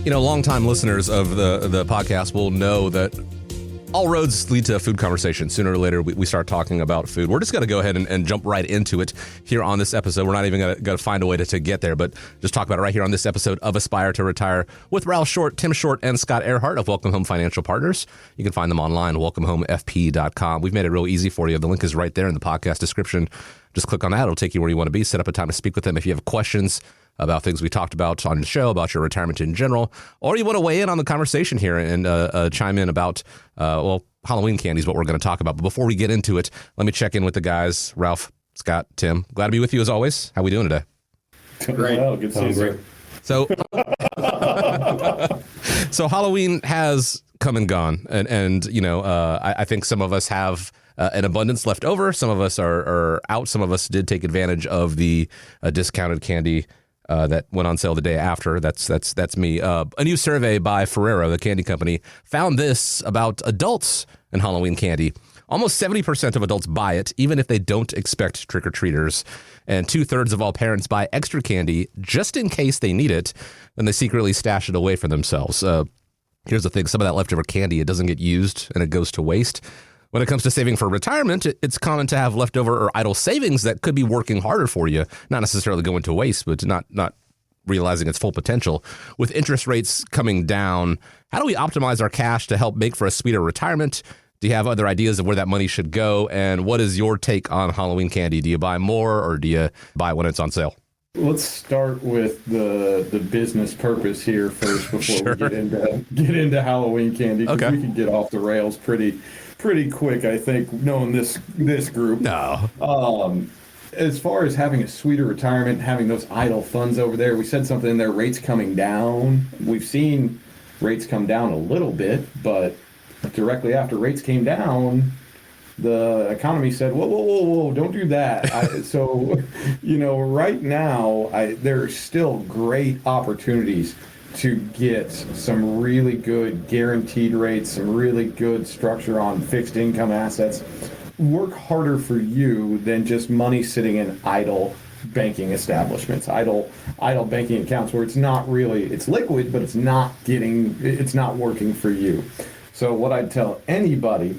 You know, longtime listeners of the podcast will know that all roads lead to a food conversation. Sooner or later, we start talking about food. We're just going to go ahead and jump right into it here on this episode. We're not even going to find a way to get there, but just talk about it right here on this episode of Aspire to Retire with Ralph Short, Tim Short, and Scott Earhart of Welcome Home Financial Partners. You can find them online, welcomehomefp.com. We've made it real easy for you. The link is right there in the podcast description. Just click on that. It'll take you where you want to be. Set up a time to speak with them. If you have questions about things we talked about on the show, about your retirement in general, or you want to weigh in on the conversation here and chime in about, Halloween candy is what we're going to talk about. But before we get into it, let me check in with the guys. Ralph, Scott, Tim, glad to be with you as always. How are we doing today? Great. Well, good to see you, sir. So Halloween has come and gone. And you know, I think some of us have an abundance left over. Some of us are out. Some of us did take advantage of the discounted candy that went on sale the day after. That's me. A new survey by Ferrero, the candy company, found this about adults and Halloween candy. Almost 70% of adults buy it, even if they don't expect trick-or-treaters. And 2/3 of all parents buy extra candy just in case they need it, and they secretly stash it away for themselves. Here's the thing. Some of that leftover candy, it doesn't get used, and it goes to waste. When it comes to saving for retirement, it's common to have leftover or idle savings that could be working harder for you, not necessarily going to waste, but not realizing its full potential. With interest rates coming down, how do we optimize our cash to help make for a sweeter retirement? Do you have other ideas of where that money should go? And what is your take on Halloween candy? Do you buy more or do you buy when it's on sale? Let's start with the business purpose here first before Sure. we get into Halloween candy. Okay. We can get off the rails pretty quick, I think, knowing this group. No. As far as having a sweeter retirement, having those idle funds over there, we said something in there, rates coming down. We've seen rates come down a little bit, but directly after rates came down, the economy said, whoa, don't do that. So, you know, right now, there are still great opportunities to get some really good guaranteed rates, some really good structure on fixed income assets. Work harder for you than just money sitting in idle banking establishments, idle banking accounts where it's liquid, but it's not working for you. So what I'd tell anybody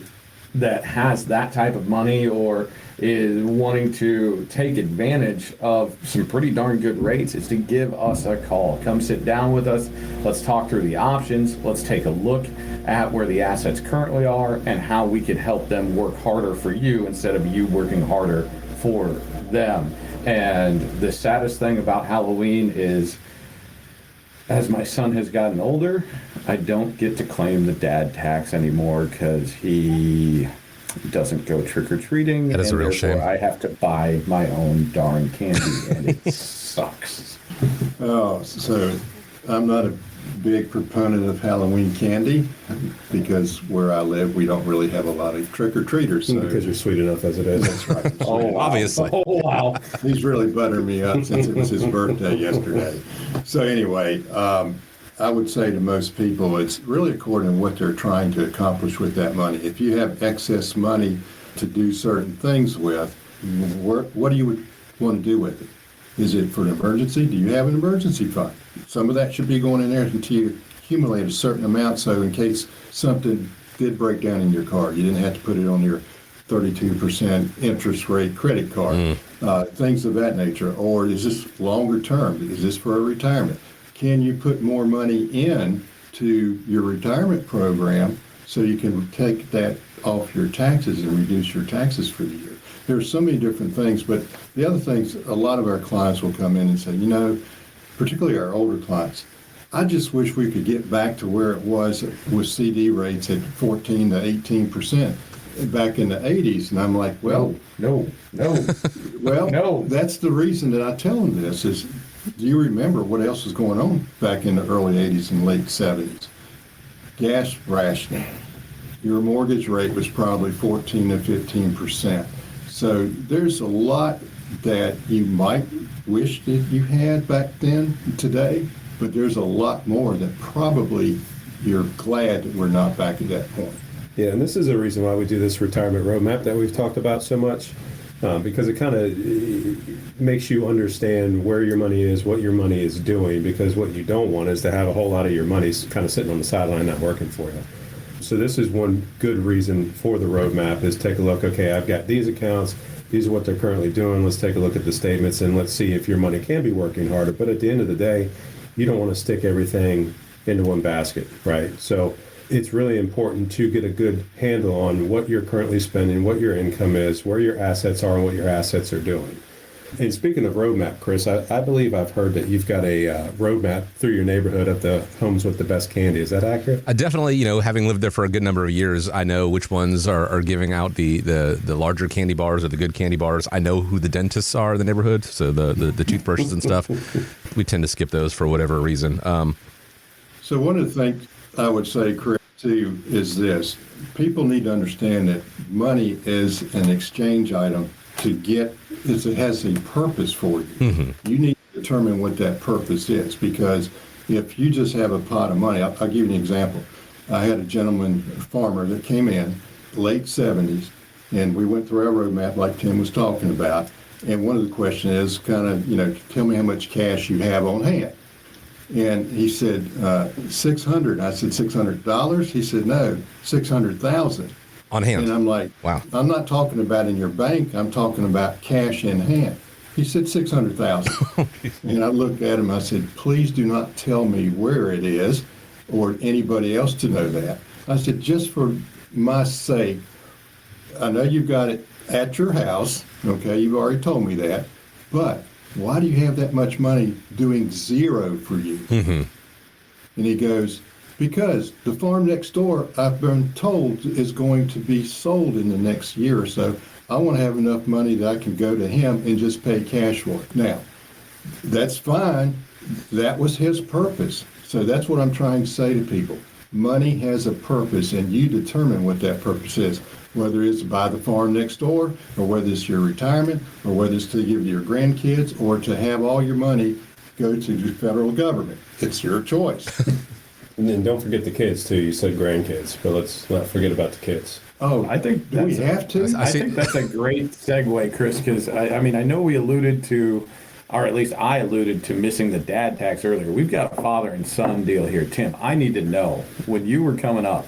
that has that type of money or is wanting to take advantage of some pretty darn good rates is to give us a call. Come sit down with us. Let's talk through the options. Let's take a look at where the assets currently are and how we could help them work harder for you instead of you working harder for them. And the saddest thing about Halloween is, as my son has gotten older, I don't get to claim the dad tax anymore because he doesn't go trick-or-treating. That is a real shame. I have to buy my own darn candy, and it sucks. Oh, so I'm not a big proponent of Halloween candy because where I live, we don't really have a lot of trick-or-treaters. So. Because you're sweet enough as it is. That's right. Oh, wow. Obviously. Oh, wow. He's really buttering me up since it was his birthday yesterday. So anyway, I would say to most people, it's really according to what they're trying to accomplish with that money. If you have excess money to do certain things with, what do you want to do with it? Is it for an emergency? Do you have an emergency fund? Some of that should be going in there until you accumulate a certain amount, so in case something did break down in your car, you didn't have to put it on your 32% interest rate credit card, things of that nature. Or is this longer term? Is this for a retirement? Can you put more money in to your retirement program so you can take that off your taxes and reduce your taxes for the year? There's so many different things, but the other things, a lot of our clients will come in and say, you know, particularly our older clients, I just wish we could get back to where it was with CD rates at 14 to 18% back in the 80s. And I'm like, well, No. well, No. That's the reason that I tell them this is, do you remember what else was going on back in the early 80s and late 70s? Gas rationing. Your mortgage rate was probably 14 to 15%. So there's a lot that you might wish that you had back then today, but there's a lot more that probably you're glad that we're not back at that point. Yeah, and this is a reason why we do this retirement roadmap that we've talked about so much. because it kind of makes you understand where your money is, what your money is doing, because what you don't want is to have a whole lot of your money kind of sitting on the sideline not working for you. So this is one good reason for the roadmap is take a look, okay, I've got these accounts, these are what they're currently doing, let's take a look at the statements and let's see if your money can be working harder. But at the end of the day, you don't want to stick everything into one basket, right? So it's really important to get a good handle on what you're currently spending, what your income is, where your assets are, and what your assets are doing. And speaking of roadmap, Chris, I believe I've heard that you've got a roadmap through your neighborhood of the homes with the best candy. Is that accurate? I definitely, having lived there for a good number of years, I know which ones are giving out the larger candy bars or the good candy bars. I know who the dentists are in the neighborhood, so the toothbrushes and stuff. We tend to skip those for whatever reason. So one of the things I would say, Chris, too, is this. People need to understand that money is an exchange item to get, it has a purpose for you. Mm-hmm. You need to determine what that purpose is, because if you just have a pot of money, I'll give you an example. I had a gentleman, a farmer, that came in late 70s, and we went through our roadmap like Tim was talking about. And one of the questions is kind of, tell me how much cash you have on hand. And he said, 600. I said, $600? He said, no, 600,000. On hand. And I'm like, wow. I'm not talking about in your bank. I'm talking about cash in hand. He said 600,000. And I looked at him. I said, please do not tell me where it is or anybody else to know that. I said, just for my sake, I know you've got it at your house. Okay, you've already told me that. But why do you have that much money doing zero for you? Mm-hmm. And he goes, because the farm next door, I've been told, is going to be sold in the next year or so. I want to have enough money that I can go to him and just pay cash for it. Now, that's fine. That was his purpose. So that's what I'm trying to say to people. Money has a purpose, and you determine what that purpose is, whether it's to buy the farm next door, or whether it's your retirement, or whether it's to give to your grandkids, or to have all your money go to the federal government. It's your choice. And then don't forget the kids, too. You said grandkids, but let's not forget about the kids. Oh, I think do we have to? I think that's a great segue, Chris, because I know we alluded to, or at least I alluded to, missing the dad tax earlier. We've got a father and son deal here. Tim, I need to know, when you were coming up,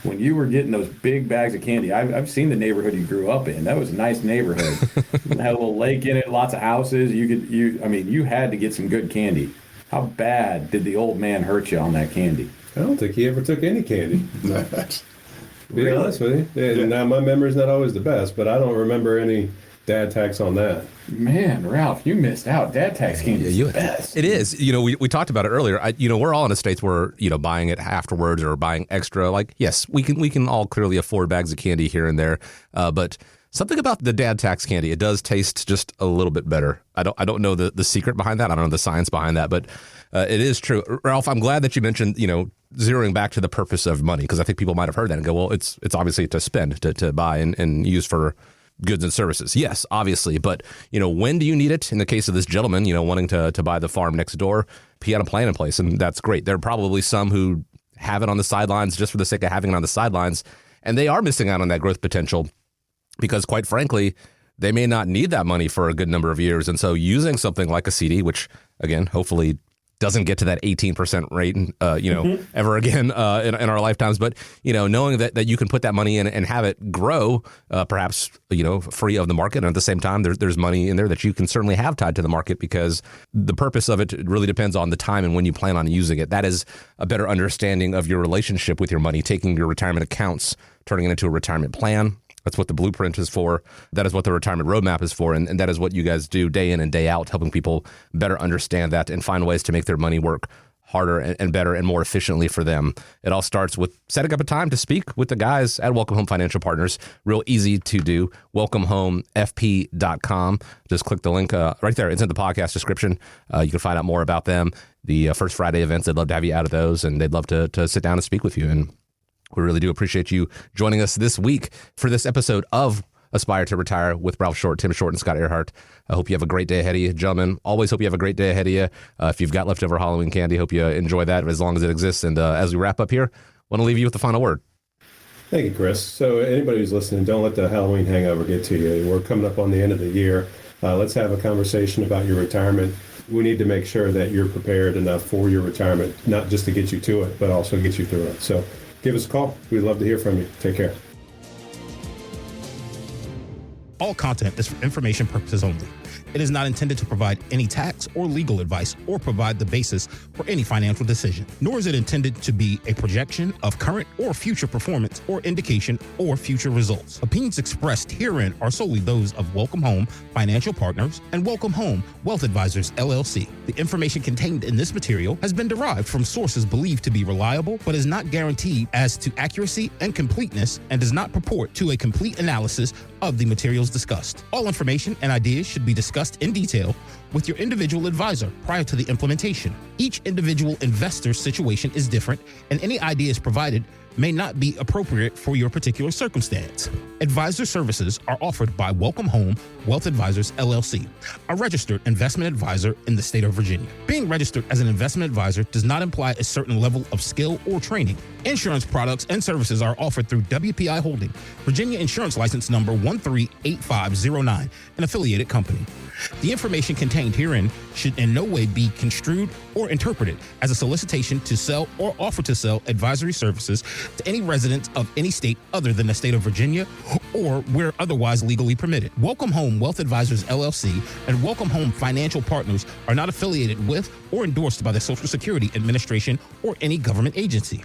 when you were getting those big bags of candy, I've seen the neighborhood you grew up in. That was a nice neighborhood. It had a little lake in it, lots of houses. You had to get some good candy. How bad did the old man hurt you on that candy? I don't think he ever took any candy. That's To be honest with you. Yeah. Now, my memory's not always the best, but I don't remember any dad tax on that. Man, Ralph, you missed out. Dad tax candy is the best. It is. We talked about it earlier. We're all in a state where, buying it afterwards or buying extra. Like, yes, we can all clearly afford bags of candy here and there. But something about the dad tax candy, it does taste just a little bit better. I don't know the secret behind that. I don't know the science behind that, but it is true. Ralph, I'm glad that you mentioned, zeroing back to the purpose of money, because I think people might have heard that and go, well, it's obviously to spend, to buy and use for goods and services. Yes, obviously. But, when do you need it? In the case of this gentleman, wanting to buy the farm next door, he had a plan in place, and that's great. There are probably some who have it on the sidelines just for the sake of having it on the sidelines, and they are missing out on that growth potential because, quite frankly, they may not need that money for a good number of years. And so using something like a CD, which, again, hopefully doesn't get to that 18% rate, ever again in our lifetimes. But, knowing that you can put that money in and have it grow, perhaps, free of the market. And at the same time, there's money in there that you can certainly have tied to the market, because the purpose of it really depends on the time and when you plan on using it. That is a better understanding of your relationship with your money, taking your retirement accounts, turning it into a retirement plan. That's what the blueprint is for. That is what the retirement roadmap is for. And that is what you guys do day in and day out, helping people better understand that and find ways to make their money work harder and better and more efficiently for them. It all starts with setting up a time to speak with the guys at Welcome Home Financial Partners. Real easy to do. WelcomeHomeFP.com. Just click the link right there. It's in the podcast description. You can find out more about them. The First Friday events, they'd love to have you out of those, and they'd love to sit down and speak with you. And we really do appreciate you joining us this week for this episode of Aspire to Retire with Ralph Short, Tim Short, and Scott Earhart. I hope you have a great day ahead of you, gentlemen. Always hope you have a great day ahead of you. If you've got leftover Halloween candy, hope you enjoy that as long as it exists. And as we wrap up here, I want to leave you with the final word. Thank you, Chris. So anybody who's listening, don't let the Halloween hangover get to you. We're coming up on the end of the year. Let's have a conversation about your retirement. We need to make sure that you're prepared enough for your retirement, not just to get you to it, but also get you through it. So give us a call. We'd love to hear from you. Take care. All content is for information purposes only. It is not intended to provide any tax or legal advice or provide the basis for any financial decision, nor is it intended to be a projection of current or future performance or indication or future results. Opinions expressed herein are solely those of Welcome Home Financial Partners and Welcome Home Wealth Advisors, LLC. The information contained in this material has been derived from sources believed to be reliable, but is not guaranteed as to accuracy and completeness and does not purport to a complete analysis of the materials discussed. All information and ideas should be discussed in detail with your individual advisor prior to the implementation. Each individual investor's situation is different, and any ideas provided may not be appropriate for your particular circumstance. Advisor services are offered by Welcome Home Wealth Advisors, LLC, a registered investment advisor in the state of Virginia. Being registered as an investment advisor does not imply a certain level of skill or training. Insurance products and services are offered through WPI Holding, Virginia Insurance License Number 138509, an affiliated company. The information contained herein should in no way be construed or interpreted as a solicitation to sell or offer to sell advisory services to any residents of any state other than the state of Virginia or where otherwise legally permitted. Welcome Home Wealth Advisors, LLC and Welcome Home Financial Partners are not affiliated with or endorsed by the Social Security Administration or any government agency.